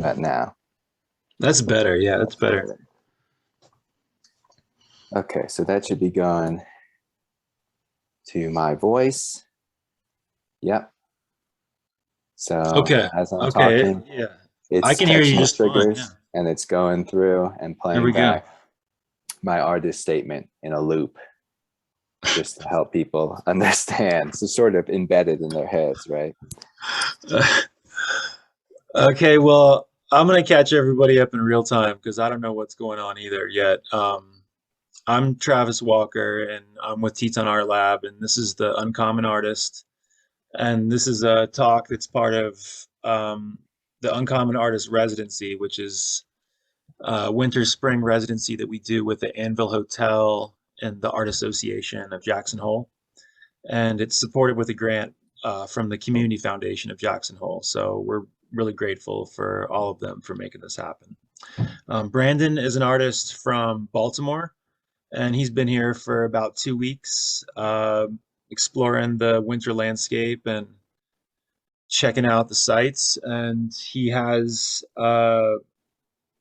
about now? That's better. Yeah, that's better. Okay, so that should be going to my voice. Yep. So Okay. as I'm Okay. talking, Yeah. I it's can hear you catching the just fine. Yeah. triggers and it's going through and There playing we go. back my artist statement in a loop just to help people understand. So sort of embedded in their heads, right? Okay. Well, I'm gonna catch everybody up in real time because I don't know what's going on either yet. I'm Travis Walker, and I'm with Teton Artlab, and this is the Uncommon Artist. And this is a talk that's part of the Uncommon Artist Residency, which is winter spring residency that we do with the Anvil Hotel and the Art Association of Jackson Hole. And it's supported with a grant from the Community Foundation of Jackson Hole. So we're really grateful for all of them for making this happen. Brandon is an artist from Baltimore, and he's been here for about 2 weeks, exploring the winter landscape and checking out the sites. And he has,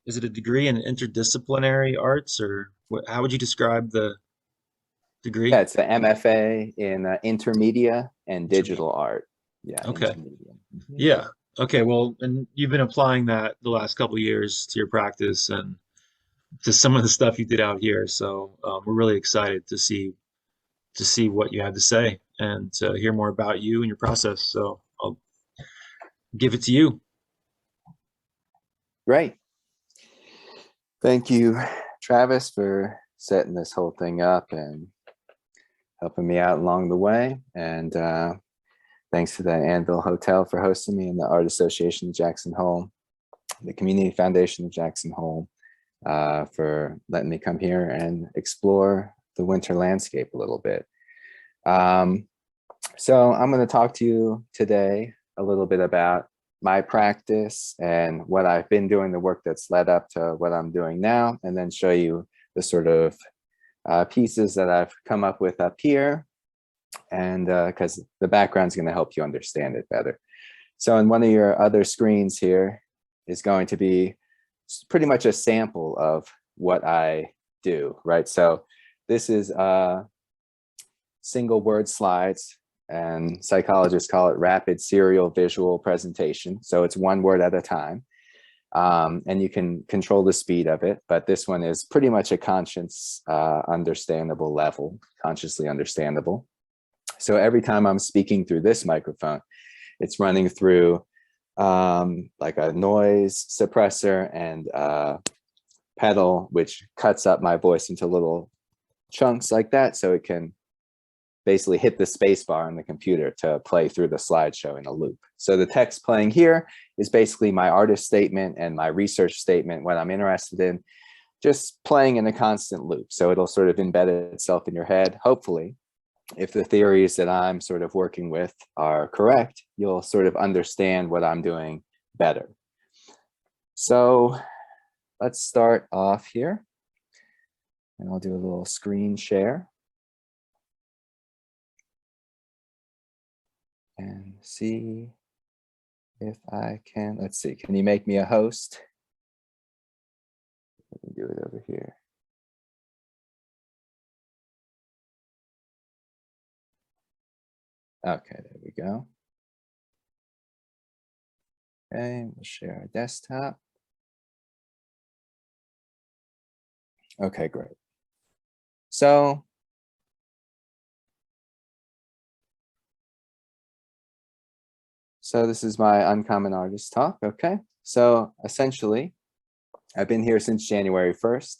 is it a degree in interdisciplinary arts, or how would you describe the degree? Yeah, it's the MFA in intermedia and Intermediate. digital art. Yeah, Okay. intermedia. Mhm. Yeah. Okay. Well, and you've been applying that the last couple of years to your practice and to some of the stuff you did out here. So we're really excited to see what you have to say and to hear more about you and your process. So I'll give it to you. Great. Thank you, Travis, for setting this whole thing up and helping me out along the way. And thanks to the Anvil Hotel for hosting me, and the Art Association of Jackson Hole, the Community Foundation of Jackson Hole, for letting me come here and explore the winter landscape a little bit. So I'm going to talk to you today a little bit about my practice and what I've been doing, the work that's led up to what I'm doing now, and then show you the sort of pieces that I've come up with up here, and because the background is going to help you understand it better. So in one of your other screens here is going to be pretty much a sample of what I do, right? So this is single word slides, and psychologists call it rapid serial visual presentation. So it's one word at a time. And you can control the speed of it, but this one is pretty much a understandable level, consciously understandable. So every time I'm speaking through this microphone, it's running through like a noise suppressor and pedal, which cuts up my voice into little chunks like that, so it can basically hit the space bar on the computer to play through the slideshow in a loop. So the text playing here is basically my artist statement and my research statement, what I'm interested in, just playing in a constant loop. So it'll sort of embed itself in your head. Hopefully, if the theories that I'm sort of working with are correct, you'll sort of understand what I'm doing better. So let's start off here, and I'll do a little screen share and see if I can. Let's see, can you make me a host? Let me do it over here. Okay, there we go. Okay, we'll share our desktop. Okay, great. So this is my Uncommon Artist talk. Okay, so essentially, I've been here since January 1st,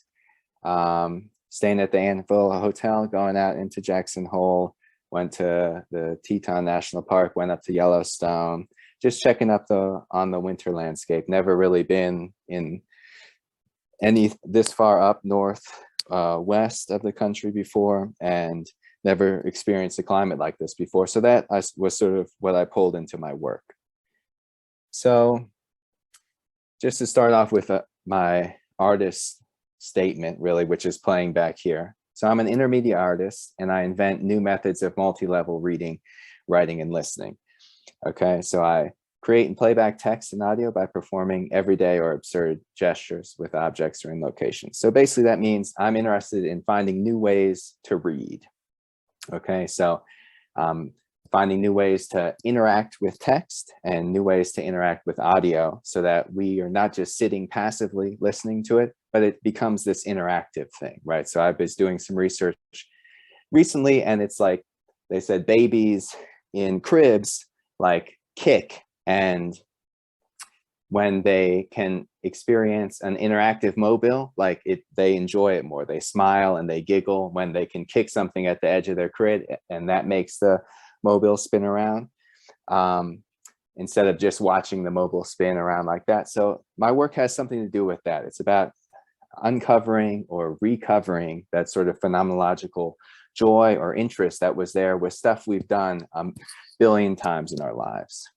staying at the Anvil Hotel, going out into Jackson Hole, went to the Teton National Park, went up to Yellowstone, just checking up on the winter landscape. Never really been in any this far up north west of the country before, and never experienced a climate like this before. So that was sort of what I pulled into my work. So just to start off with my artist statement, really, which is playing back here. So I'm an intermediate artist, and I invent new methods of multi-level reading, writing, and listening. Okay, so I create and play back text and audio by performing everyday or absurd gestures with objects or in locations. So basically that means I'm interested in finding new ways to read. Okay, so finding new ways to interact with text and new ways to interact with audio so that we are not just sitting passively listening to it, but it becomes this interactive thing, right? So I was doing some research recently, and it's like they said babies in cribs like kick, and when they can experience an interactive mobile, like they enjoy it more. They smile and they giggle when they can kick something at the edge of their crib, and that makes the mobile spin around instead of just watching the mobile spin around like that. So my work has something to do with that. It's about uncovering or recovering that sort of phenomenological joy or interest that was there with stuff we've done a billion times in our lives.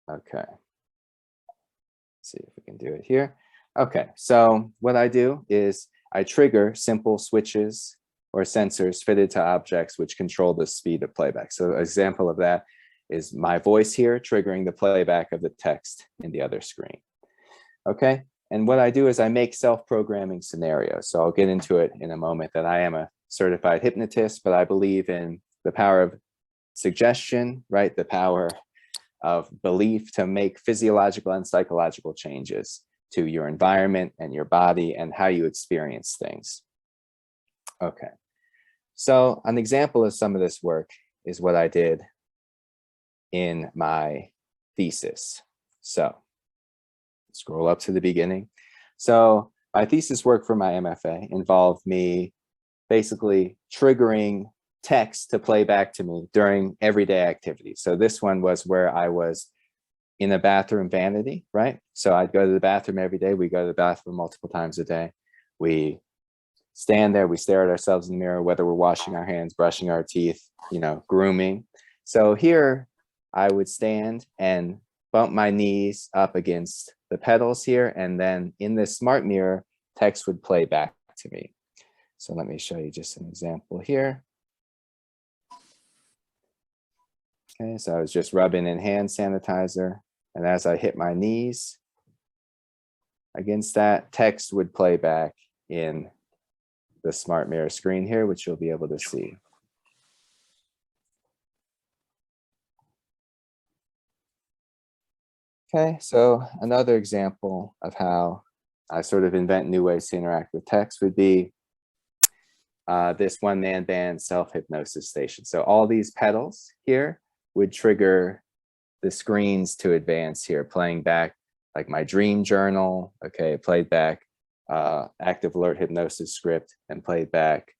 Okay, let's see if we can do it here. Okay, so what I do is I trigger simple switches or sensors fitted to objects which control the speed of playback. So an example of that is my voice here triggering the playback of the text in the other screen. Okay, and what I do is I make self-programming scenarios. So I'll get into it in a moment that I am a certified hypnotist, but I believe in the power of suggestion, right? The power of belief to make physiological and psychological changes to your environment and your body and how you experience things. Okay, so an example of some of this work is what I did in my thesis. So scroll up to the beginning. So my thesis work for my MFA involved me basically triggering text to play back to me during everyday activities. So this one was where I was in a bathroom vanity, right? So I'd go to the bathroom every day. We go to the bathroom multiple times a day. We stand there, we stare at ourselves in the mirror, whether we're washing our hands, brushing our teeth, you know, grooming. So here I would stand and bump my knees up against the pedals here. And then in this smart mirror, text would play back to me. So let me show you just an example here. Okay, so I was just rubbing in hand sanitizer. And as I hit my knees against that, text would play back in the smart mirror screen here, which you'll be able to see. Okay, so another example of how I sort of invent new ways to interact with text would be this one-man band self-hypnosis station. So all these pedals here would trigger the screens to advance here, playing back like my dream journal. Okay, played back active alert hypnosis script and played back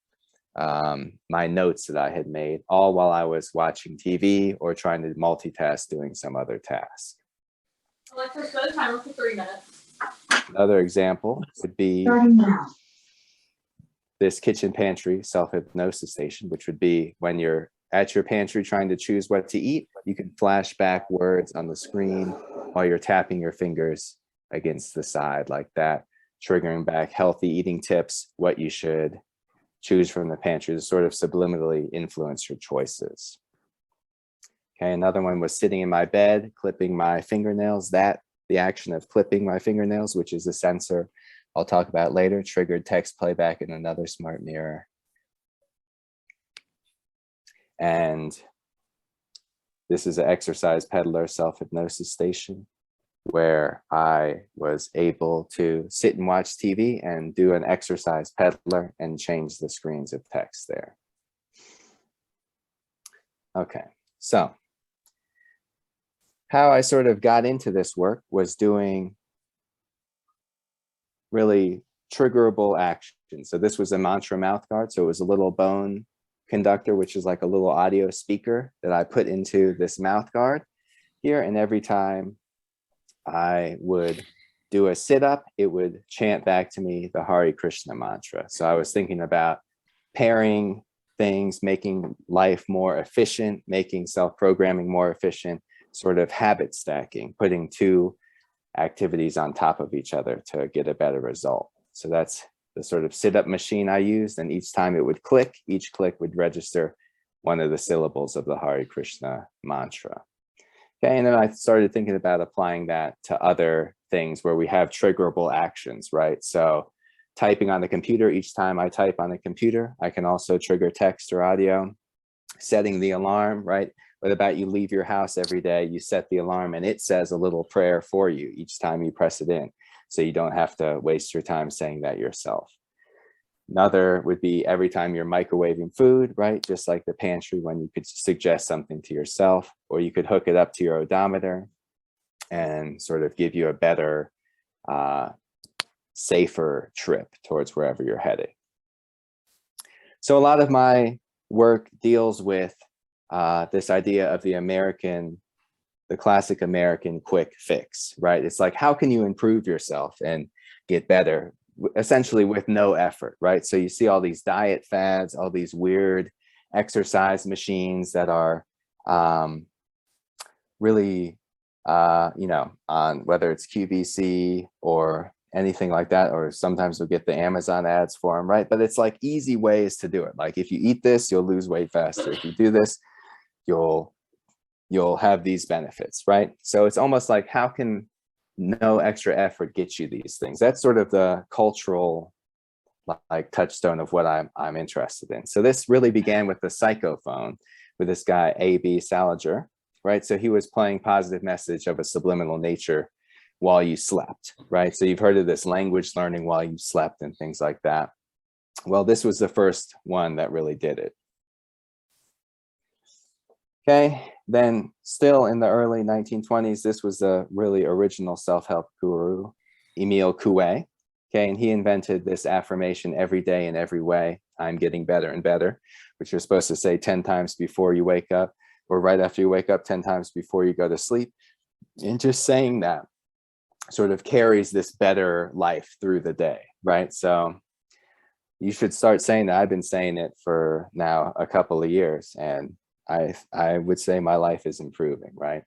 my notes that I had made, all while I was watching TV or trying to multitask doing some other task. Alexa, set a timer for 3 minutes. Another example would be this kitchen pantry self-hypnosis station, which would be when you're at your pantry trying to choose what to eat, you can flash back words on the screen while you're tapping your fingers against the side like that, triggering back healthy eating tips, what you should choose from the pantry to sort of subliminally influence your choices. Okay, another one was sitting in my bed, clipping my fingernails. The action of clipping my fingernails, which is a sensor I'll talk about later, triggered text playback in another smart mirror. And this is an exercise peddler self-hypnosis station where I was able to sit and watch TV and do an exercise peddler and change the screens of text there. Okay, so how I sort of got into this work was doing really triggerable actions. So this was a mantra mouth guard. So it was a little bone conductor, which is like a little audio speaker that I put into this mouth guard here. And every time I would do a sit-up, it would chant back to me the Hare Krishna mantra. So I was thinking about pairing things, making life more efficient, making self-programming more efficient, sort of habit stacking, putting two activities on top of each other to get a better result. So that's the sort of sit-up machine I used, and each time it would click, each click would register one of the syllables of the Hare Krishna mantra. Okay, and then I started thinking about applying that to other things where we have triggerable actions, right? So typing on the computer, each time I type on the computer, I can also trigger text or audio. Setting the alarm, right? What about you leave your house every day, you set the alarm and it says a little prayer for you each time you press it in. So you don't have to waste your time saying that yourself. Another would be every time you're microwaving food, right? Just like the pantry, when you could suggest something to yourself, or you could hook it up to your odometer and sort of give you a better, safer trip towards wherever you're heading. So a lot of my work deals with this idea of the classic American quick fix, right? It's like, how can you improve yourself and get better, essentially with no effort, right? So you see all these diet fads, all these weird exercise machines that are really, on whether it's QVC or anything like that, or sometimes we'll get the Amazon ads for them, right? But it's like easy ways to do it. Like if you eat this, you'll lose weight faster. If you do this, you'll have these benefits, right? So it's almost like, how can no extra effort get you these things? That's sort of the cultural like touchstone of what I'm interested in. So this really began with the psychophone with this guy, A.B. Salinger, right? So he was playing positive message of a subliminal nature while you slept, right? So you've heard of this language learning while you slept and things like that. Well, this was the first one that really did it. Okay, then still in the early 1920s, this was the really original self-help guru, Emile Coué. Okay, and he invented this affirmation, every day in every way, I'm getting better and better, which you're supposed to say 10 times before you wake up, or right after you wake up, 10 times before you go to sleep. And just saying that sort of carries this better life through the day, right? So you should start saying that. I've been saying it for now a couple of years, and I would say my life is improving, right?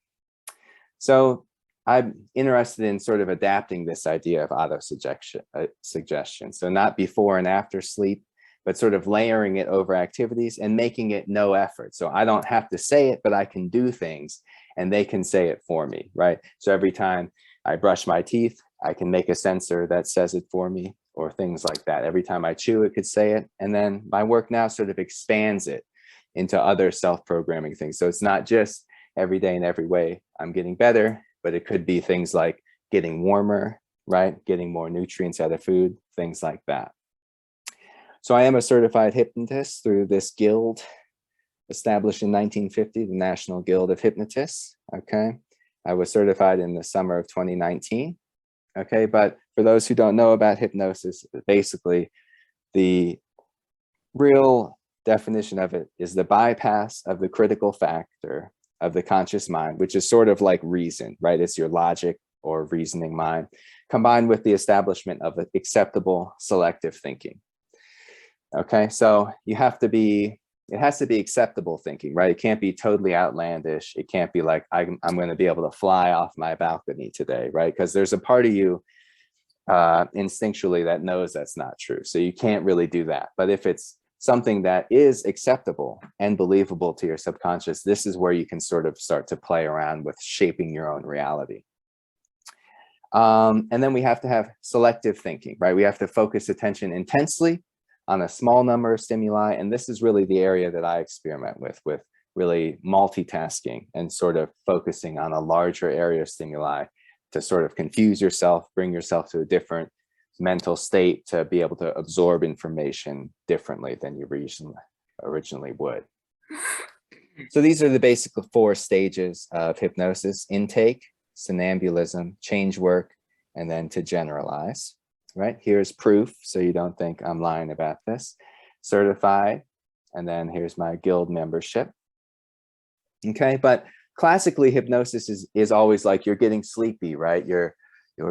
So I'm interested in sort of adapting this idea of auto-suggestion. So not before and after sleep, but sort of layering it over activities and making it no effort. So I don't have to say it, but I can do things and they can say it for me, right? So every time I brush my teeth, I can make a sensor that says it for me, or things like that. Every time I chew, it could say it. And then my work now sort of expands it into other self-programming things. So it's not just every day in every way I'm getting better, but it could be things like getting warmer, right? Getting more nutrients out of food, things like that. So I am a certified hypnotist through this guild established in 1950, the National Guild of Hypnotists, okay? I was certified in the summer of 2019, okay? But for those who don't know about hypnosis, basically the real definition of it is the bypass of the critical factor of the conscious mind, which is sort of like reason, right? It's your logic or reasoning mind, combined with the establishment of acceptable selective thinking. Okay, so you have to be, it has to be acceptable thinking, right? It can't be totally outlandish. It can't be like, I'm going to be able to fly off my balcony today, right? Because there's a part of you instinctually that knows that's not true. So you can't really do that. But if it's something that is acceptable and believable to your subconscious, this is where you can sort of start to play around with shaping your own reality. And then we have to have selective thinking, right? We have to focus attention intensely on a small number of stimuli. And this is really the area that I experiment with really multitasking and sort of focusing on a larger area of stimuli to sort of confuse yourself, bring yourself to a different mental state to be able to absorb information differently than you originally would. So these are the basic 4 stages of hypnosis: intake, somnambulism, change work, and then to generalize. Right, here's proof, so you don't think I'm lying about this. Certified, and then here's my guild membership. Okay, but classically hypnosis is always like you're getting sleepy, right? You're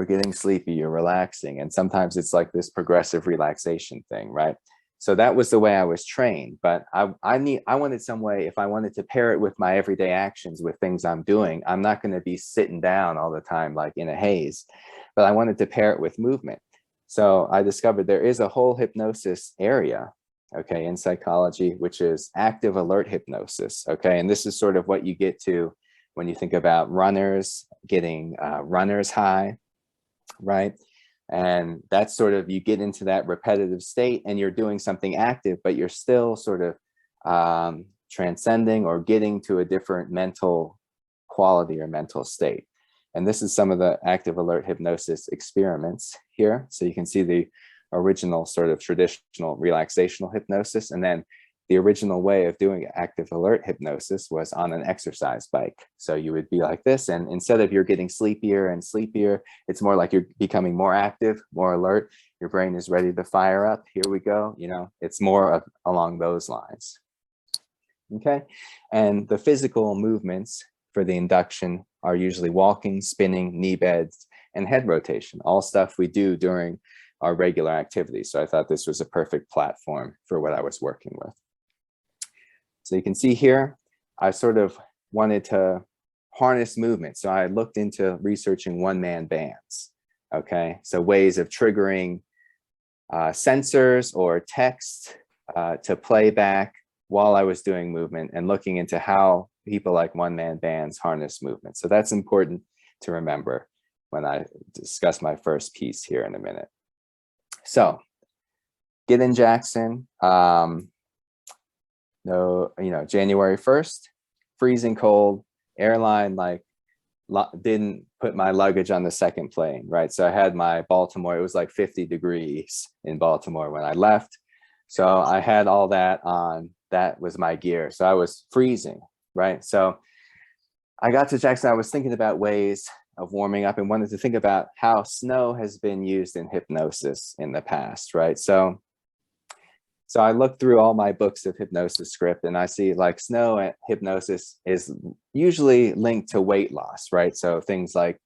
getting sleepy, you're relaxing, and sometimes it's like this progressive relaxation thing, right? So that was the way I was trained, but I wanted some way, if I wanted to pair it with my everyday actions, with things I'm doing, I'm not going to be sitting down all the time like in a haze, but I wanted to pair it with movement. So I discovered there is a whole hypnosis area okay, in psychology, which is active alert hypnosis, okay? And this is sort of what you get to when you think about runners getting runner's high, right? And that's sort of, you get into that repetitive state and you're doing something active, but you're still sort of transcending or getting to a different mental quality or mental state. And this is some of the active alert hypnosis experiments here. So you can see the original sort of traditional relaxational hypnosis. And then the original way of doing active alert hypnosis was on an exercise bike. So you would be like this, and instead of you're getting sleepier and sleepier, it's more like you're becoming more active, more alert. Your brain is ready to fire up. Here we go. You know, it's more of along those lines. Okay. And the physical movements for the induction are usually walking, spinning, knee bends, and head rotation, all stuff we do during our regular activities. So I thought this was a perfect platform for what I was working with. So you can see here, I sort of wanted to harness movement. So I looked into researching one-man bands, okay? So ways of triggering sensors or text to play back while I was doing movement, and looking into how people like one-man bands harness movement. So that's important to remember when I discuss my first piece here in a minute. So get in Jackson, January 1st, freezing cold, airline like didn't put my luggage on the second plane, right? So I had my Baltimore, it was like 50 degrees in Baltimore when I left. So I had all that on, that was my gear. So I was freezing, right? So I got to Jackson, I was thinking about ways of warming up and wanted to think about how snow has been used in hypnosis in the past, right? So I looked through all my books of hypnosis script, and I see like snow and hypnosis is usually linked to weight loss, right? So things like,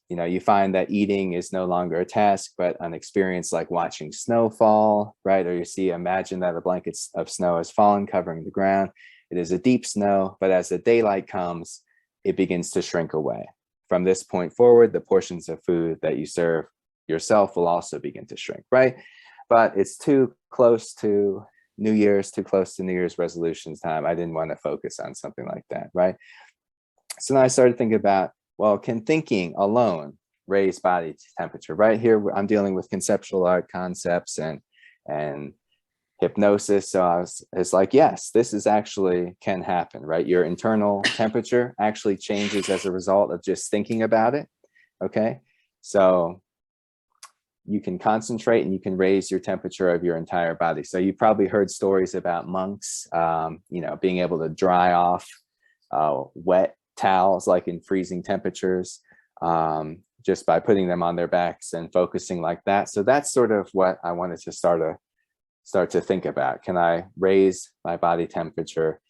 you know, you find that eating is no longer a task, but an experience like watching snow fall, right? Or you see, imagine that a blanket of snow has fallen, covering the ground. It is a deep snow, but as the daylight comes, it begins to shrink away. From this point forward, the portions of food that you serve yourself will also begin to shrink, right? But it's too close to New Year's, too close to New Year's resolutions time. I didn't want to focus on something like that, right? So then I started thinking about, well, can thinking alone raise body temperature? Right here, I'm dealing with conceptual art concepts and hypnosis. So it's like, yes, this is actually can happen, right? Your internal temperature actually changes as a result of just thinking about it, okay? So you can concentrate and you can raise your temperature of your entire body. So you probably heard stories about monks, being able to dry off wet towels, like in freezing temperatures, just by putting them on their backs and focusing like that. So that's sort of what I wanted to start to think about. Can I raise my body temperature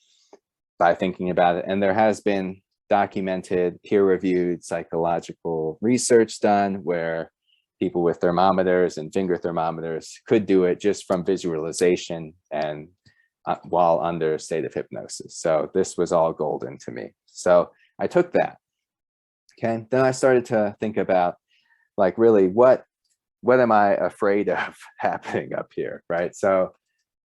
by thinking about it? And there has been documented peer-reviewed psychological research done where people with thermometers and finger thermometers could do it just from visualization and while under a state of hypnosis. So this was all golden to me. So I took that. Okay. Then I started to think about, like, really what am I afraid of happening up here, right? So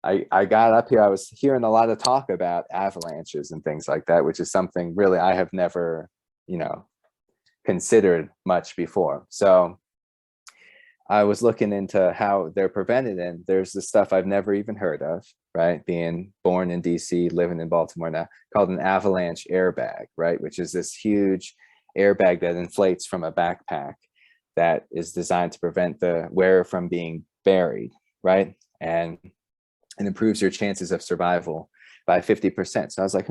I got up here, I was hearing a lot of talk about avalanches and things like that, which is something really I have never, considered much before. So I was looking into how they're prevented, and there's the stuff I've never even heard of, right? Being born in DC, living in Baltimore now, called an Avalanche Airbag, right? Which is this huge airbag that inflates from a backpack that is designed to prevent the wearer from being buried, right? And it improves your chances of survival by 50%. So I was like,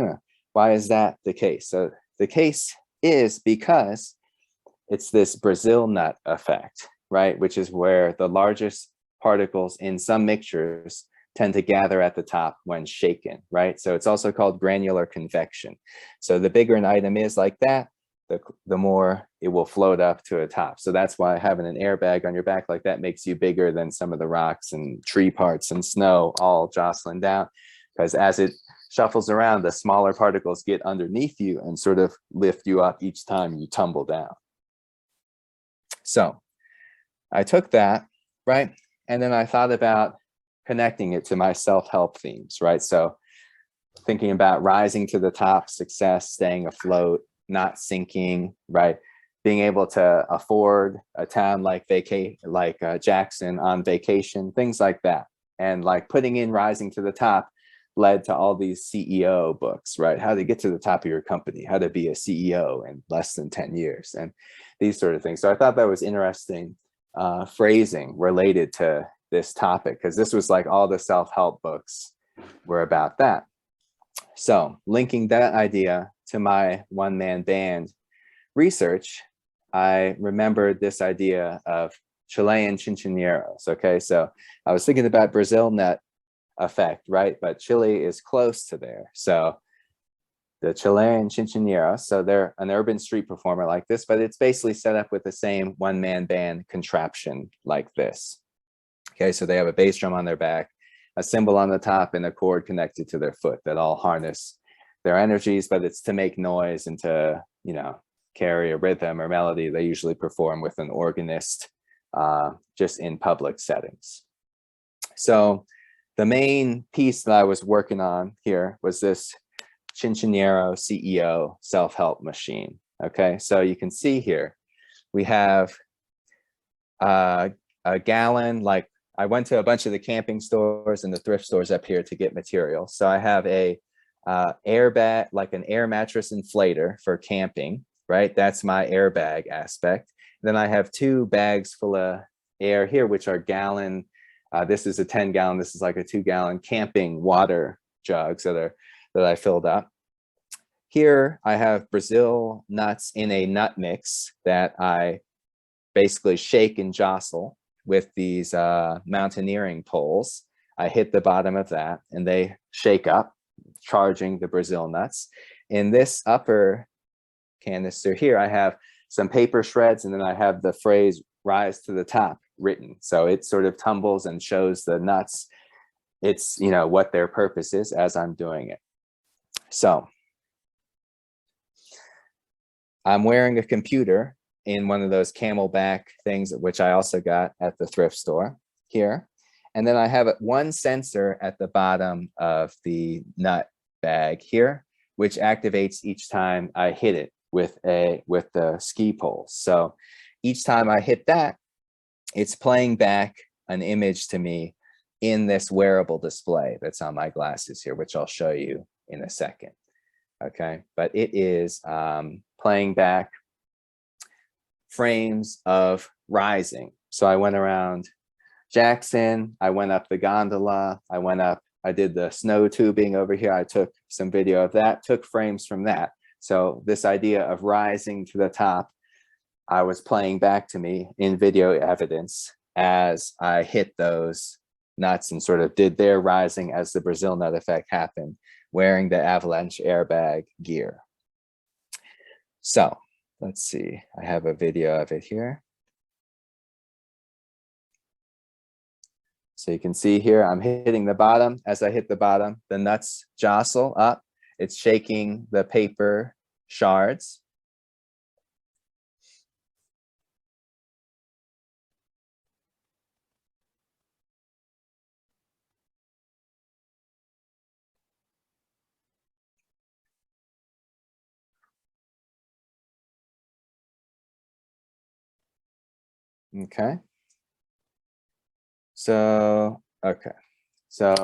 why is that the case? So the case is because it's this Brazil nut effect, right? Which is where the largest particles in some mixtures tend to gather at the top when shaken, right? So it's also called granular convection. So the bigger an item is like that, the more it will float up to the top. So that's why having an airbag on your back like that makes you bigger than some of the rocks and tree parts and snow all jostling down, because as it shuffles around, the smaller particles get underneath you and sort of lift you up each time you tumble down. So I took that, right? And then I thought about connecting it to my self-help themes, right? So thinking about rising to the top, success, staying afloat, not sinking, right? Being able to afford a town like Jackson on vacation, things like that. And like putting in rising to the top led to all these CEO books, right? How to get to the top of your company, how to be a CEO in less than 10 years, and these sort of things. So I thought that was interesting phrasing related to this topic, because this was like all the self-help books were about that. So linking that idea to my one-man band research, I remembered this idea of Chilean chinchoneros. Okay, so I was thinking about Brazil nut effect, right? But Chile is close to there. So the Chilean chinchonero, so they're an urban street performer like this, but it's basically set up with the same one-man band contraption like this. Okay, so they have a bass drum on their back, a cymbal on the top, and a cord connected to their foot that all harness their energies, but it's to make noise and to, you know, carry a rhythm or melody. They usually perform with an organist just in public settings. So the main piece that I was working on here was this Chinchonero CEO self-help machine. Okay, so you can see here, we have a gallon, like I went to a bunch of the camping stores and the thrift stores up here to get material. So I have a airbag, like an air mattress inflator for camping, right? That's my airbag aspect. Then I have 2 bags full of air here, which are gallon. This is a 10 gallon. This is like a 2 gallon camping water jugs that I filled up. Here I have Brazil nuts in a nut mix that I basically shake and jostle with these mountaineering poles. I hit the bottom of that and they shake up, charging the Brazil nuts. In this upper canister here, I have some paper shreds, and then I have the phrase "rise to the top" written. So it sort of tumbles and shows the nuts, it's, you know, what their purpose is as I'm doing it. So I'm wearing a computer in one of those camelback things, which I also got at the thrift store here. And then I have one sensor at the bottom of the nut bag here, which activates each time I hit it with the ski poles. So each time I hit that, it's playing back an image to me in this wearable display that's on my glasses here, which I'll show you in a second. Okay, but it is playing back frames of rising. So I went around Jackson, I went up the gondola, I did the snow tubing over here. I took some video of that, took frames from that. So this idea of rising to the top, I was playing back to me in video evidence as I hit those nuts and sort of did their rising as the Brazil nut effect happened, wearing the Avalanche Airbag gear. So let's see, I have a video of it here. So you can see here, I'm hitting the bottom. As I hit the bottom, the nuts jostle up. It's shaking the paper shards. Okay. So, okay. So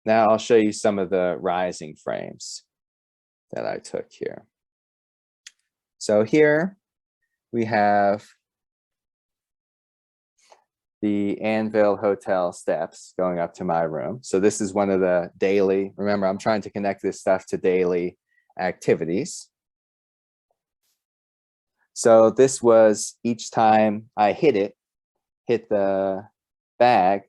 now I'll show you some of the rising frames that I took here. So here we have the Anvil Hotel steps going up to my room. So this is one of the daily, remember, I'm trying to connect this stuff to daily activities. So this was each time I hit the bag,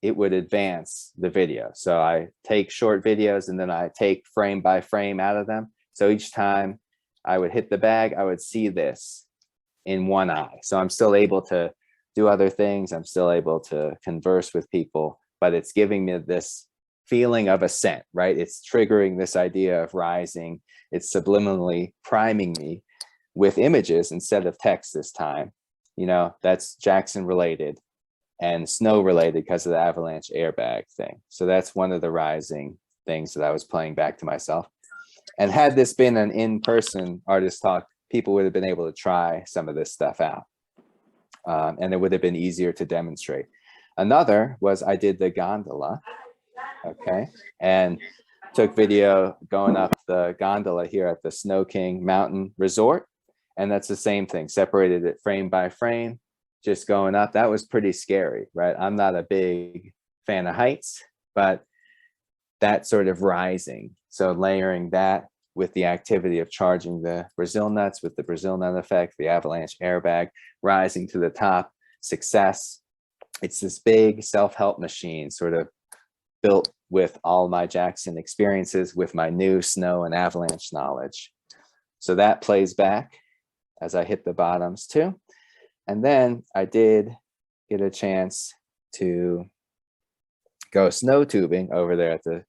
it would advance the video. So I take short videos and then I take frame by frame out of them. So each time I would hit the bag, I would see this in one eye. So I'm still able to do other things. I'm still able to converse with people, but it's giving me this feeling of ascent, right? It's triggering this idea of rising. It's subliminally priming me with images instead of text this time. You know, that's Jackson related. and snow related because of the avalanche airbag thing. So that's one of the rising things that I was playing back to myself. And had this been an in-person artist talk, people would have been able to try some of this stuff out. And it would have been easier to demonstrate. Another was I did the gondola, okay, and took video going up the gondola here at the Snow King Mountain Resort. And that's the same thing, separated it frame by frame, just going up. That was pretty scary, right? I'm not a big fan of heights, but that sort of rising. So layering that with the activity of charging the Brazil nuts with the Brazil nut effect, the avalanche airbag, rising to the top, success. It's this big self-help machine sort of built with all my Jackson experiences with my new snow and avalanche knowledge. So that plays back as I hit the bottoms too. And then I did get a chance to go snow tubing over there at the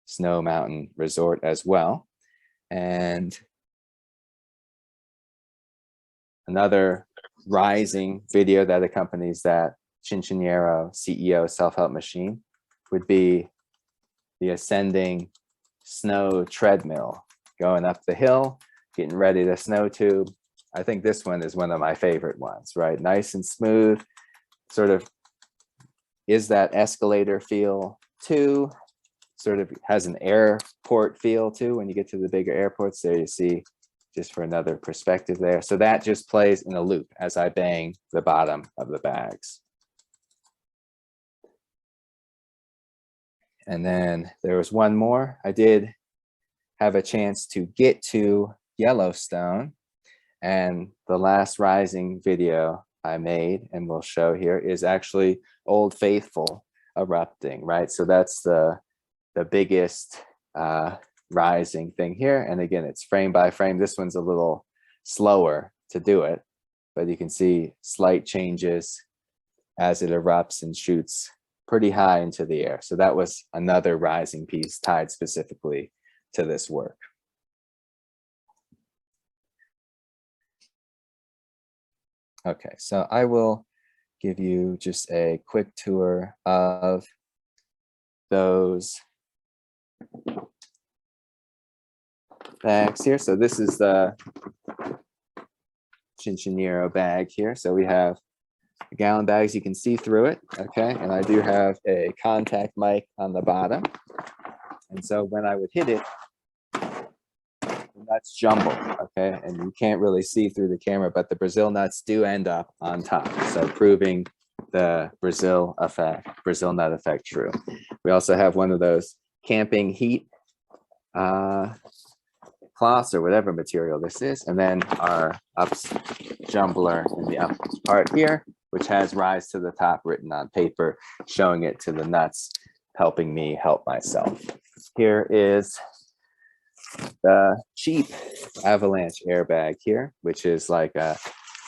Snow Mountain Resort as well. And another rising video that accompanies that Chinchiniero CEO self-help machine would be the ascending snow treadmill, going up the hill, getting ready to snow tube. I think this one is one of my favorite ones, right? Nice and smooth, sort of is that escalator feel too, sort of has an airport feel too. When you get to the bigger airports, there you see, just for another perspective there. So that just plays in a loop as I bang the bottom of the bags. And then there was one more. I did have a chance to get to Yellowstone, and the last rising video I made and will show here is actually Old Faithful erupting, right? So that's the biggest rising thing here. And again, it's frame by frame. This one's a little slower to do it, but you can see slight changes as it erupts and shoots pretty high into the air. So that was another rising piece tied specifically to this work. Okay, so I will give you just a quick tour of those bags here. So this is the Chinchiniero bag here. So we have gallon bags, you can see through it, okay? And I do have a contact mic on the bottom. And so when I would hit it, the nuts jumble, okay? And you can't really see through the camera, but the Brazil nuts do end up on top. So proving the Brazil nut effect true. We also have one of those camping heat cloths or whatever material this is. And then our ups jumbler in the up part here, which has rise to the top written on paper, showing it to the nuts, helping me help myself. Here is the cheap avalanche airbag here, which is like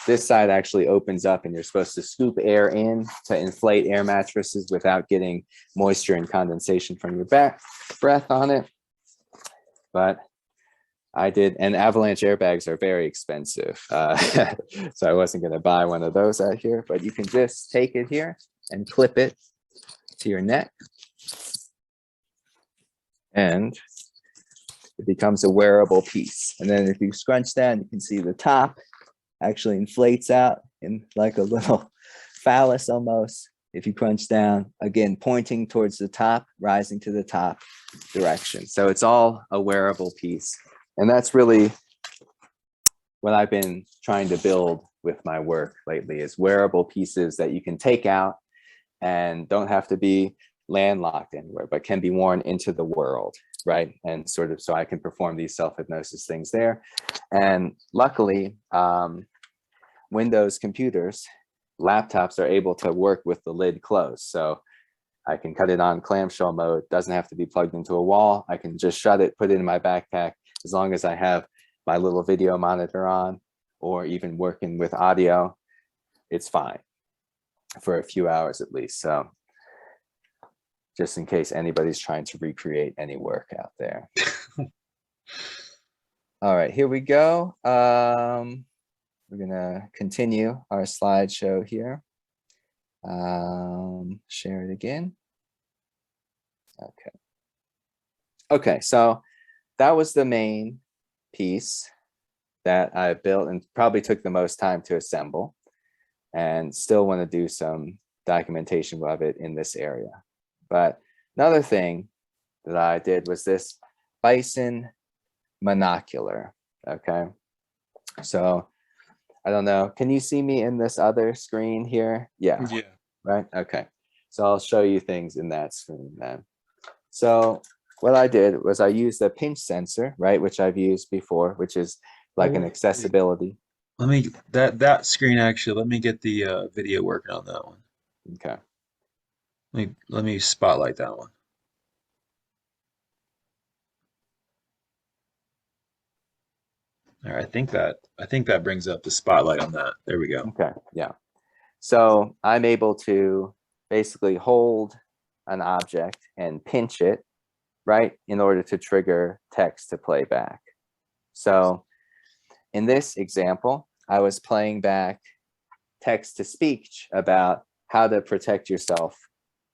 this side actually opens up and you're supposed to scoop air in to inflate air mattresses without getting moisture and condensation from your breath on it. But I did, and avalanche airbags are very expensive. So I wasn't gonna buy one of those out here, but you can just take it here and clip it to your neck. And it becomes a wearable piece. And then if you scrunch down, you can see the top actually inflates out in like a little phallus almost. If you crunch down, again, pointing towards the top, rising to the top direction. So it's all a wearable piece. And that's really what I've been trying to build with my work lately, is wearable pieces that you can take out and don't have to be landlocked anywhere, but can be worn into the world, right? And sort of, so I can perform these self-hypnosis things there. And luckily, Windows computers, laptops are able to work with the lid closed. So I can cut it on clamshell mode, doesn't have to be plugged into a wall. I can just shut it, put it in my backpack, as long as I have my little video monitor on, or even working with audio, it's fine for a few hours at least. So just in case anybody's trying to recreate any work out there. All right, here we go. We're gonna continue our slideshow here. Share it again. Okay. Okay, so that was the main piece that I built and probably took the most time to assemble, and still want to do some documentation of it in this area. But another thing that I did was this bison monocular. Okay, so I don't know, can you see me in this other screen here? Yeah, Yeah. right. Okay, so I'll show you things in that screen then. So what I did was I used the pinch sensor, right, which I've used before, which is like an accessibility. Let me that screen actually. Let me get the video working on that one. Okay. Let me spotlight that one. All right, I think that brings up the spotlight on that. There we go. Okay. Yeah. So I'm able to basically hold an object and pinch it, right, in order to trigger text to play back. So in this example, I was playing back text to speech about how to protect yourself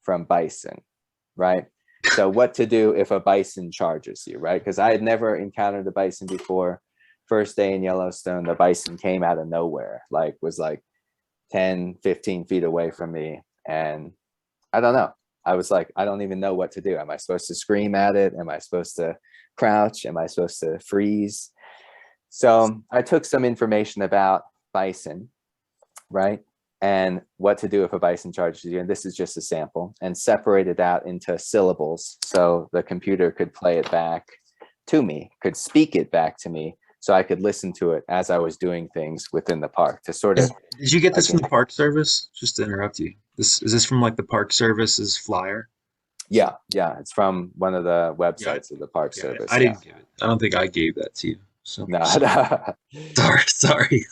from bison, right? So what to do if a bison charges you, right? Because I had never encountered a bison before. First day in Yellowstone, the bison came out of nowhere, was like 10, 15 feet away from me. And I don't know. I was like, I don't even know what to do. Am I supposed to scream at it? Am I supposed to crouch? Am I supposed to freeze? So I took some information about bison, right? And what to do if a bison charges you. And this is just a sample, and separated out into syllables so the computer could play it back to me, could speak it back to me, so I could listen to it as I was doing things within the park to sort of. Did you get this from the Park Service? Just to interrupt you. Is this from like the Park Service's flyer? Yeah, it's from one of the websites of the Park Service. I didn't give it. I don't think I gave that to you. So No, sorry.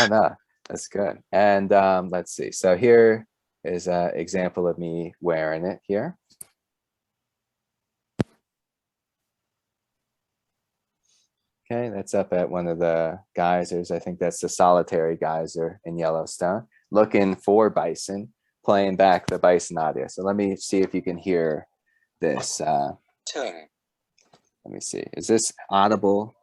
no, that's good. And let's see. So here is an example of me wearing it here. Okay, that's up at one of the geysers. I think that's the solitary geyser in Yellowstone, looking for bison, playing back the bison audio. So let me see if you can hear this. Let me see. Is this audible?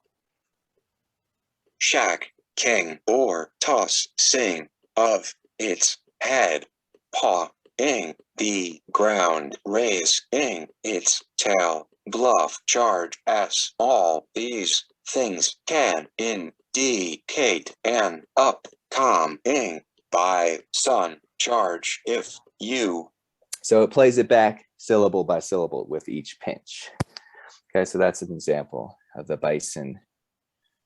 Shack, king, or toss, sing, of its head, pawing the ground, raising its tail, bluff, charge, s. All these things can indicate an upcoming bison charge if you. So it plays it back syllable by syllable with each pinch. Okay, so that's an example of the bison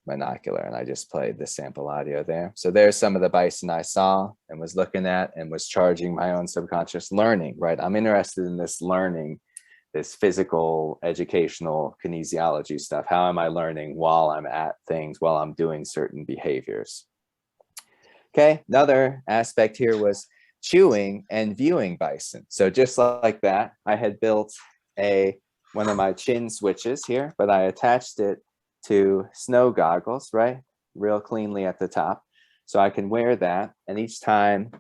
monocular, and I just played the sample audio there. So there's some of the bison I saw and was looking at and was charging my own subconscious learning, right? I'm interested in this learning, this physical, educational kinesiology stuff. How am I learning while I'm at things, while I'm doing certain behaviors? Okay, another aspect here was chewing and viewing bison. So just like that, I had built one of my chin switches here, but I attached it to snow goggles, right? Real cleanly at the top. So I can wear that, and each time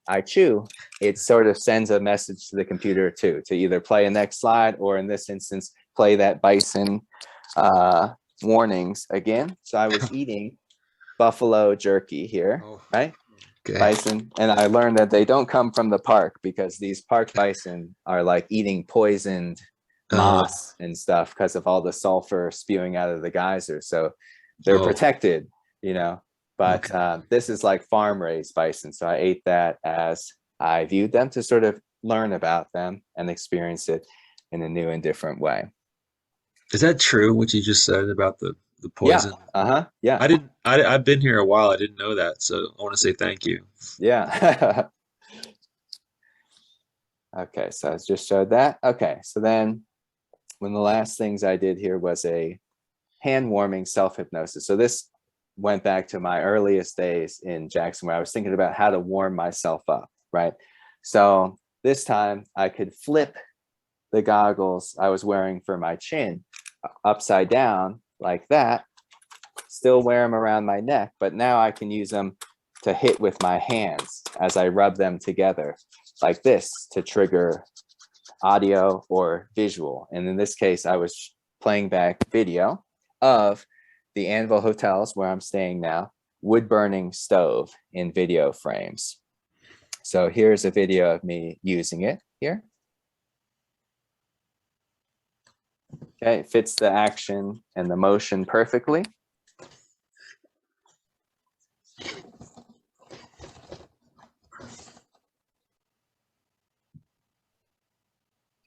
I chew, it sort of sends a message to the computer to either play a next slide, or in this instance, play that bison warnings again. So I was eating buffalo jerky here, right? Okay. Bison. And I learned that they don't come from the park, because these park bison are like eating poisoned moss and stuff because of all the sulfur spewing out of the geyser. So they're protected, but this is like farm raised bison. So I ate that as I viewed them, to sort of learn about them and experience it in a new and different way. Is that true, what you just said about the poison? Yeah. Yeah. I've been here a while. I didn't know that. So I want to say thank you. Yeah. Okay. So I just showed that. Okay. So then one of the last things I did here was a hand warming self-hypnosis. So this went back to my earliest days in Jackson, where I was thinking about how to warm myself up, right? So this time I could flip the goggles I was wearing for my chin upside down like that, still wear them around my neck, but now I can use them to hit with my hands as I rub them together like this to trigger audio or visual. And in this case, I was playing back video of the Anvil Hotels where I'm staying now, wood burning stove in video frames. So here's a video of me using it here. Okay, it fits the action and the motion perfectly.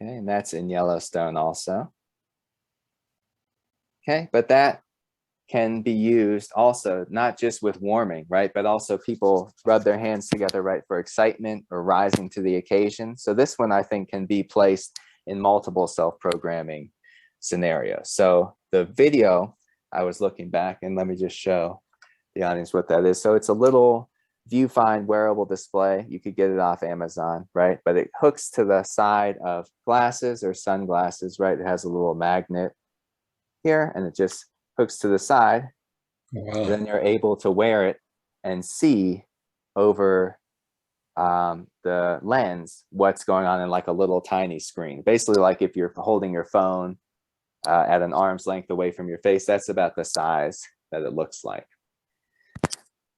Okay, and that's in Yellowstone also. Okay, but that can be used also, not just with warming, right? But also people rub their hands together, right, for excitement or rising to the occasion. So this one I think can be placed in multiple self-programming scenarios. So the video, I was looking back, and let me just show the audience what that is. So it's a little viewfind wearable display. You could get it off Amazon, right? But it hooks to the side of glasses or sunglasses, right? It has a little magnet here, and it just hooks to the side. Wow. Then you're able to wear it and see over the lens what's going on in like a little tiny screen. Basically, like if you're holding your phone at an arm's length away from your face, that's about the size that it looks like.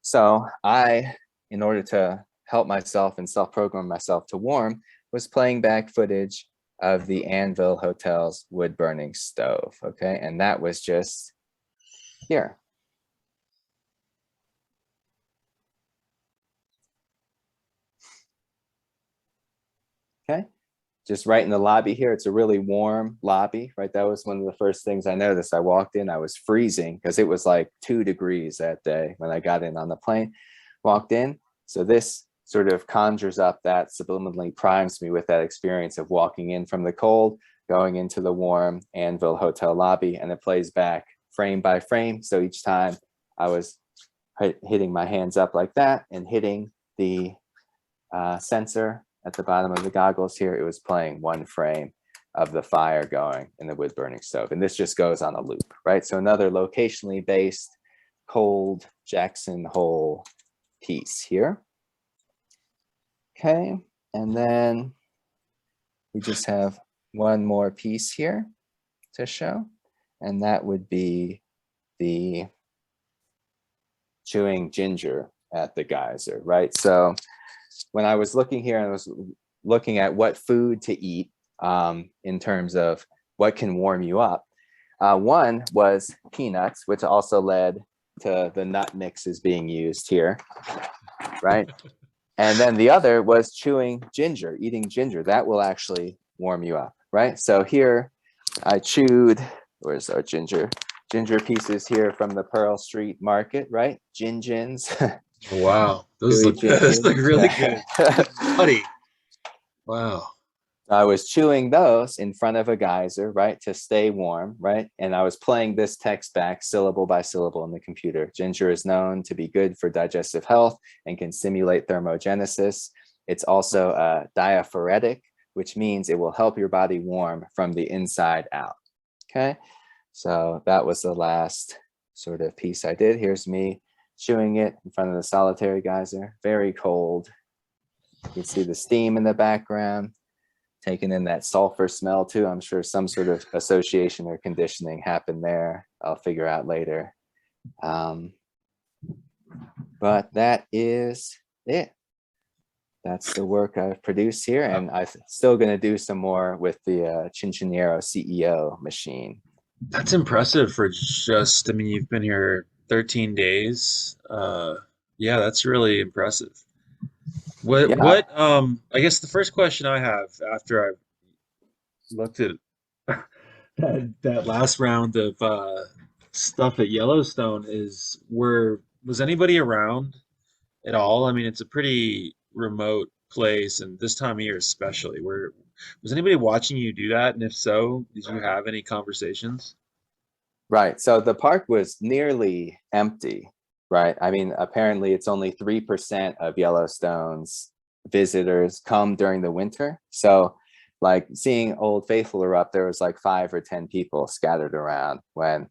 So I, in order to help myself and self-program myself to warm, was playing back footage of the Anvil Hotel's wood burning stove. Okay, and that was just here. Okay, just right in the lobby here. It's a really warm lobby, right? That was one of the first things I noticed. I walked in, I was freezing because it was like 2 degrees that day when I got in on the plane, walked in. So this sort of conjures up that, subliminally primes me with that experience of walking in from the cold, going into the warm Anvil Hotel lobby, and it plays back frame by frame. So each time I was hitting my hands up like that and hitting the sensor at the bottom of the goggles here, it was playing one frame of the fire going in the wood burning stove. And this just goes on a loop, right? So another locationally based cold Jackson Hole piece here. Okay, and then we just have one more piece here to show, and that would be the chewing ginger at the geyser, right? So when I was looking here and I was looking at what food to eat in terms of what can warm you up, one was peanuts, which also led to the nut mixes being used here, right? And then the other was chewing ginger, eating ginger. That will actually warm you up, right? So here I chewed, where's our ginger? Ginger pieces here from the Pearl Street Market, right? Gingins. Wow, those look really good. Buddy. Wow. I was chewing those in front of a geyser, right, to stay warm, right? And I was playing this text back syllable by syllable in the computer. Ginger is known to be good for digestive health and can stimulate thermogenesis. It's also a diaphoretic, which means it will help your body warm from the inside out. Okay, so that was the last sort of piece I did. Here's me chewing it in front of the solitary geyser, very cold. You can see the steam in the background, taking in that sulfur smell too. I'm sure some sort of association or conditioning happened there. I'll figure out later. But that is it. That's the work I've produced here, and I'm still going to do some more with the Chinchonero CEO machine. That's impressive for just, I mean, you've been here 13 days. Yeah, that's really impressive. I guess the first question I have after I've looked at that last round of stuff at Yellowstone is, was anybody around at all? I mean, it's a pretty remote place, and this time of year especially. Was anybody watching you do that? And if so, did you have any conversations? Right. So the park was nearly empty, right? I mean, apparently it's only 3% of Yellowstone's visitors come during the winter. So like seeing Old Faithful erupt, there was like 5 or 10 people scattered around, when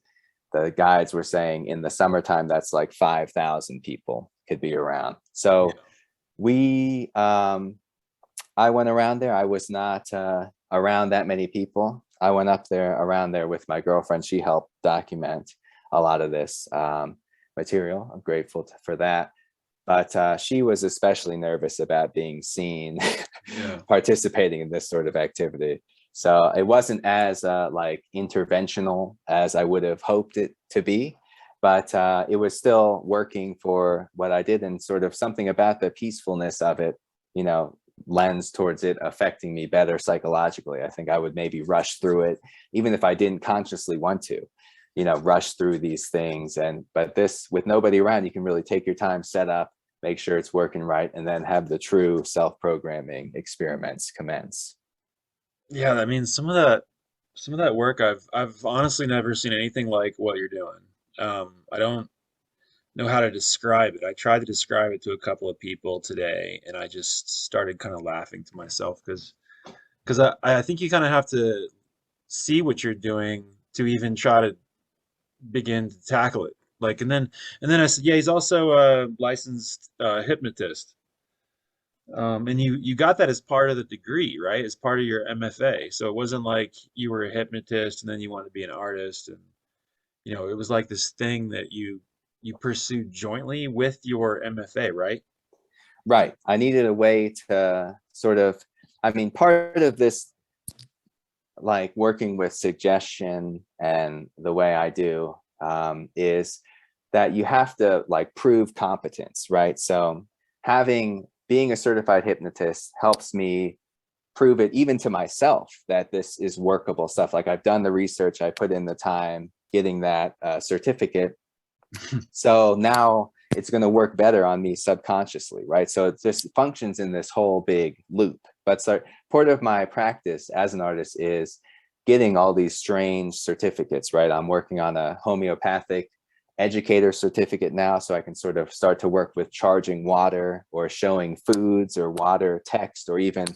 the guides were saying in the summertime, that's like 5,000 people. could be around. So I went around there. I was not around that many people. I went up there around there with my girlfriend. She helped document a lot of this material. I'm grateful for that. But she was especially nervous about being seen participating in this sort of activity. So it wasn't as like interventional as I would have hoped it to be, but it was still working for what I did, and sort of something about the peacefulness of it, you know, lens towards it affecting me better psychologically. I think I would maybe rush through it, even if I didn't consciously want to, you know, rush through these things. But this, with nobody around, you can really take your time, set up, make sure it's working right, and then have the true self-programming experiments commence. Yeah, I mean, some of that work, I've honestly never seen anything like what you're doing. I don't know how to describe it. I tried to describe it to a couple of people today, and I just started kind of laughing to myself because I think you kind of have to see what you're doing to even try to begin to tackle it. Like, and then I said, yeah, he's also a licensed hypnotist. And you got that as part of the degree, right? As part of your MFA. So it wasn't like you were a hypnotist and then you wanted to be an artist, and you know, it was like this thing that you pursued jointly with your MFA, right? Right. I needed a way to sort of, I mean, part of this, like working with suggestion and the way I do, is that you have to like prove competence, right? So being a certified hypnotist helps me prove it even to myself that this is workable stuff. Like, I've done the research, I put in the time getting that certificate. So now it's going to work better on me subconsciously, right? So it just functions in this whole big loop. But so part of my practice as an artist is getting all these strange certificates, right? I'm working on a homeopathic educator certificate now, so I can sort of start to work with charging water or showing foods or water text, or even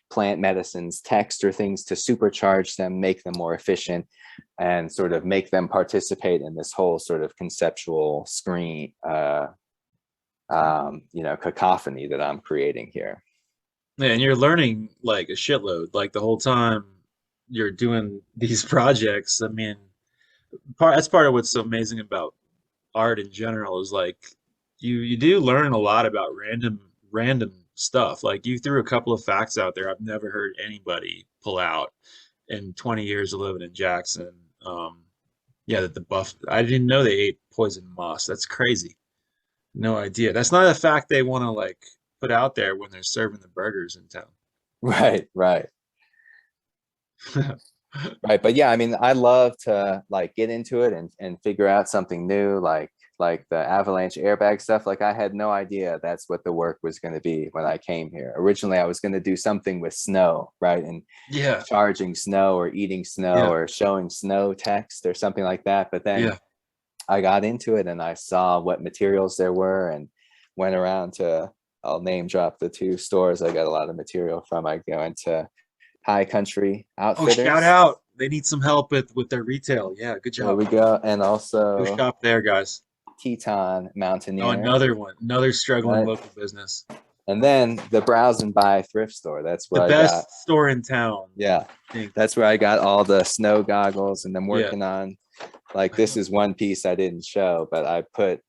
plant medicines text or things to supercharge them, make them more efficient, and sort of make them participate in this whole sort of conceptual screen, you know, cacophony that I'm creating here. Yeah, and you're learning like a shitload, like the whole time you're doing these projects. I mean, that's part of what's so amazing about art in general, is like you do learn a lot about random stuff. Like, you threw a couple of facts out there I've never heard anybody pull out in 20 years of living in Jackson. Yeah, that the buff, I didn't know they ate poison moss. That's crazy. No idea. That's not a fact they want to like put out there when they're serving the burgers in town. Right. Right. But yeah, I mean, I love to like get into it and figure out something new, like the Avalanche Airbag stuff. Like, I had no idea that's what the work was going to be when I came here. Originally, I was going to do something with snow, right? And charging snow or eating snow or showing snow text or something like that. But then I got into it and I saw what materials there were, and went around to, I'll name drop the 2 stores I got a lot of material from. I go into High Country Outfitters. Oh, shout out. They need some help with their retail. Yeah, good job. There we go. And Go also shop there, guys. Teton Mountaineer. Oh, another one. Another struggling local business. And then the Browse and Buy thrift store. That's where the I best got, store in town. Yeah. That's where I got all the snow goggles, and I'm working on, like, this is one piece I didn't show, but I put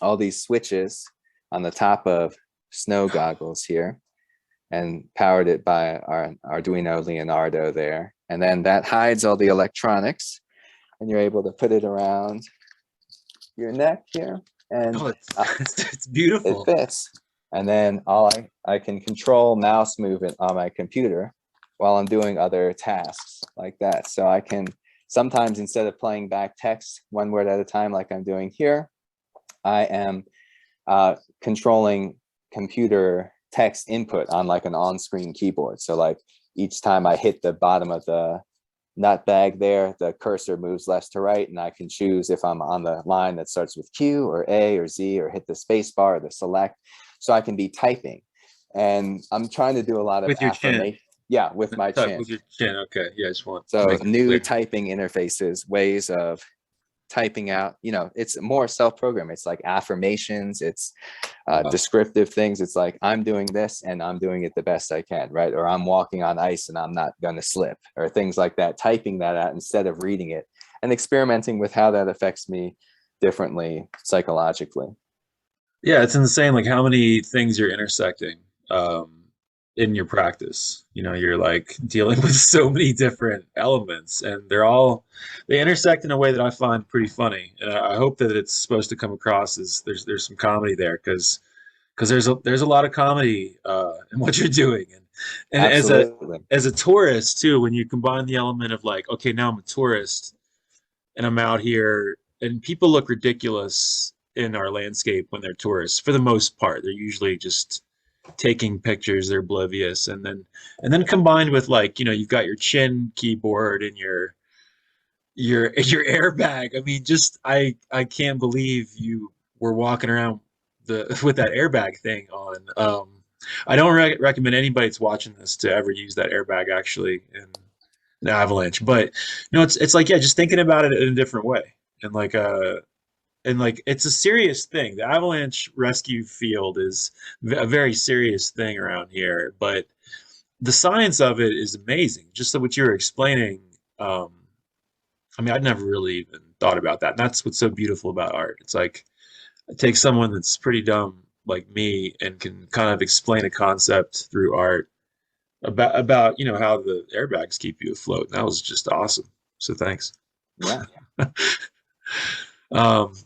all these switches on the top of snow goggles here and powered it by our Arduino Leonardo there. And then that hides all the electronics, and you're able to put it around your neck here, and it's beautiful. It fits. And then I can control mouse movement on my computer while I'm doing other tasks like that. So I can sometimes, instead of playing back text 1 word at a time like I'm doing here, I am controlling computer text input on like an on-screen keyboard. So like each time I hit the bottom of the nut bag there, the cursor moves left to right, and I can choose if I'm on the line that starts with Q or A or Z, or hit the space bar or the select. So I can be typing, and I'm trying to do a lot of with your chin. Yeah, with my chin. With your chin. Okay. Yeah, I just want so to make it new clear. Typing interfaces, ways of typing out, you know, it's more self-programmed. It's like affirmations, it's descriptive things. It's like, I'm doing this and I'm doing it the best I can, right? Or I'm walking on ice and I'm not going to slip, or things like that, typing that out instead of reading it, and experimenting with how that affects me differently psychologically. Yeah, it's insane like how many things you're intersecting in your practice. You know, you're like dealing with so many different elements, and they intersect in a way that I find pretty funny. And I hope that it's supposed to come across as there's some comedy there, because there's a lot of comedy in what you're doing. And Absolutely. as a tourist too, when you combine the element of like, okay, now I'm a tourist and I'm out here, and people look ridiculous in our landscape when they're tourists. For the most part, they're usually just taking pictures, they're oblivious. And then combined with, like, you know, you've got your chin keyboard and your airbag. I mean, just I can't believe you were walking around with that airbag thing on. I don't recommend anybody that's watching this to ever use that airbag actually in an avalanche. But no, it's like, yeah, just thinking about it in a different way. And like it's a serious thing. The avalanche rescue field is a very serious thing around here, but the science of it is amazing. Just what you were explaining. I mean, I'd never really even thought about that. And that's what's so beautiful about art. It's like, it takes someone that's pretty dumb like me and can kind of explain a concept through art about, you know, how the airbags keep you afloat. And that was just awesome. So thanks. Yeah.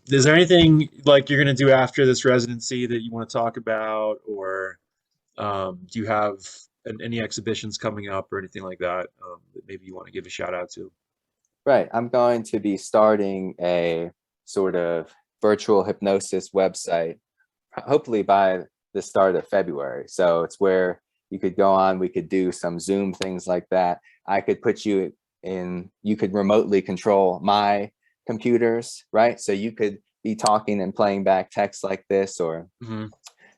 Is there anything like you're going to do after this residency that you want to talk about, or do you have any exhibitions coming up or anything like that that maybe you want to give a shout out to? Right. I'm going to be starting a sort of virtual hypnosis website, hopefully by the start of February. So it's where you could go on, we could do some Zoom things like that. I could put you in, you could remotely control my computers, right? So you could be talking and playing back text like this, or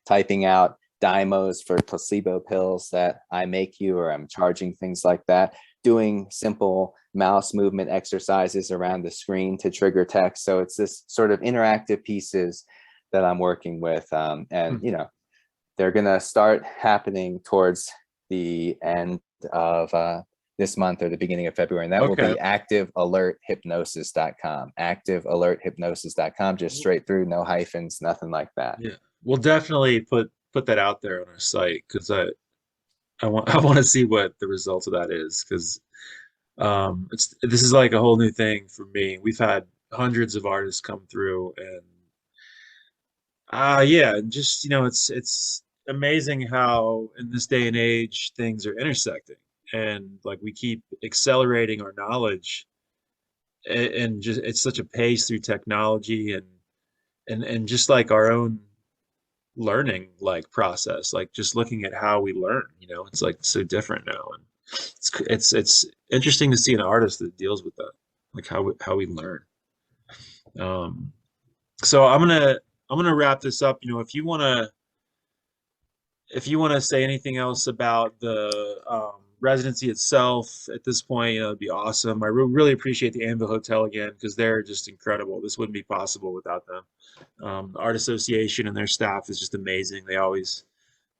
typing out dymos for placebo pills that I make you, or I'm charging, things like that, doing simple mouse movement exercises around the screen to trigger text. So it's this sort of interactive pieces that I'm working with. And, you know, they're going to start happening towards the end of this month or the beginning of February. And that will be activealerthypnosis.com, activealerthypnosis.com, just straight through, no hyphens, nothing like that. Yeah, we'll definitely put that out there on our site, because I want to see what the results of that is, because this is like a whole new thing for me. We've had hundreds of artists come through, and yeah, and just, you know, it's amazing how in this day and age things are intersecting, and like we keep accelerating our knowledge, and just it's such a pace through technology, and just like our own learning like process, like just looking at how we learn, you know, it's like so different now. And it's interesting to see an artist that deals with that, like how we learn. So I'm gonna wrap this up. You know, if you want to say anything else about the residency itself at this point, you know, it'd be awesome. I really appreciate the Anvil Hotel again, because they're just incredible. This wouldn't be possible without them. The Art Association and their staff is just amazing. They always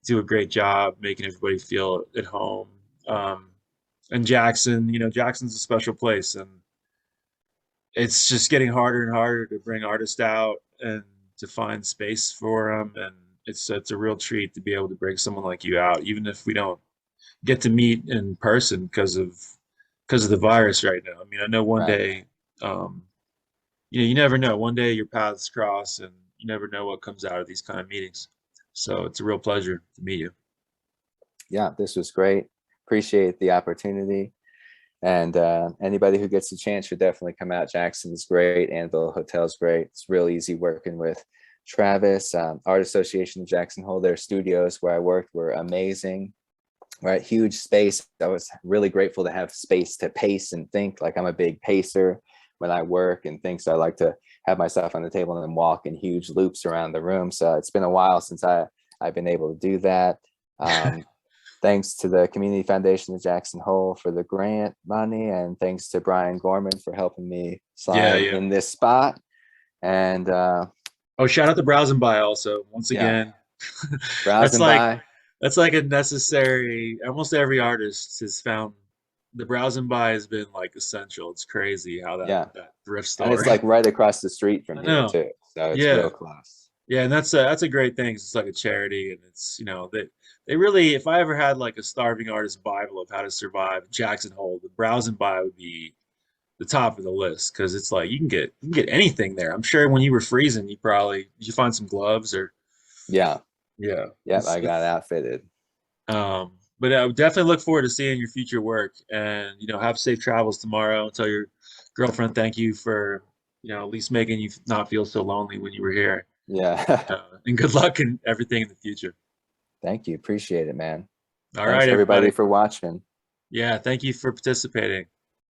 do a great job making everybody feel at home. And Jackson, you know, Jackson's a special place, and it's just getting harder and harder to bring artists out and to find space for them. And it's a real treat to be able to bring someone like you out, even if we don't get to meet in person because of the virus right now. I mean, I know one day, you know, you never know. One day your paths cross, and you never know what comes out of these kind of meetings. So it's a real pleasure to meet you. Yeah, this was great. Appreciate the opportunity. And anybody who gets a chance should definitely come out. Jackson's great. Anvil Hotel's great. It's real easy working with Travis. Art Association of Jackson Hole, their studios where I worked were amazing. Right, huge space. I was really grateful to have space to pace and think. Like, I'm a big pacer when I work and think, so I like to have myself on the table and then walk in huge loops around the room. So it's been a while since I've been able to do that. Thanks to the Community Foundation of Jackson Hole for the grant money, and thanks to Brian Gorman for helping me slide Yeah. in this spot. And Oh, shout out to Browse and Buy also. Once Yeah. again, browse that's and like buy. that's like a necessary. Almost every artist has found the Browse and Buy has been like essential. It's crazy how Yeah. that thrift store. And it's like right across the street from I here know. too. So it's Yeah. real close. Yeah, and that's a great thing. 'Cause it's like a charity, and it's they really. If I ever had like a starving artist Bible of how to survive Jackson Hole, the Browse and Buy would be the top of the list because it's like you can get anything there. I'm sure when you were freezing, did you find some gloves or Yeah. yeah. Yep. I got outfitted. But I would definitely look forward to seeing your future work, and have safe travels tomorrow. Tell your girlfriend thank you for at least making you not feel so lonely when you were here. Yeah. And good luck in everything in the future. Thank you. Appreciate it, man. All Thanks right, everybody everybody. for watching. Yeah, thank you for participating.